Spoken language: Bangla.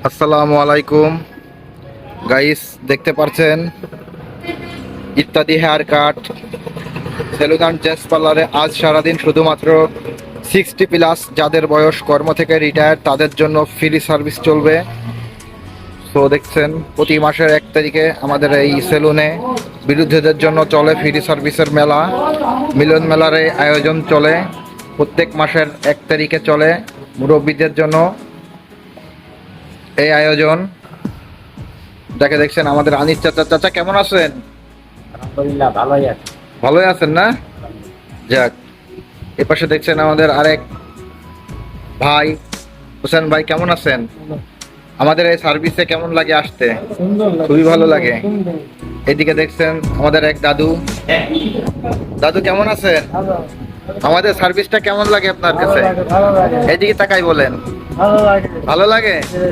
আসসালামু আলাইকুম গাইস, দেখতে পাচ্ছেন ইত্যাদি hair cut salon and gents পার্লারে আজ সারাদিন শুধুমাত্র 60+ যাদের বয়স কর্ম থেকে রিটায়ার তাদের জন্য ফ্রি সার্ভিস চলবে। সো দেখছেন প্রতি মাসের 1 তারিখে আমাদের এই সেলুনে বিরুদ্ধেদের জন্য চলে ফ্রি সার্ভিসের মেলা। মিলন মেলার এই আয়োজন চলে প্রত্যেক মাসের 1 তারিখে চলে মুরব্বীদের জন্য এই আয়োজন। যাকে দেখছেন আমাদের আনিস চাচা। চাচা কেমন আছেন? আলহামদুলিল্লাহ ভালোই আছে। ভালোই আছেন না? যাক, এ পাশে দেখছেন আমাদের আরেক ভাই হোসেন ভাই। কেমন আছেন? আমাদের এই সার্ভিসে কেমন লাগে আসতে? খুবই ভালো লাগে। এদিকে দেখছেন আমাদের এক দাদু। দাদু কেমন আছেন? আমাদের সার্ভিসটা কেমন লাগে আপনার কাছে? এদিকে তাকাই বলেন। ভালো লাগে।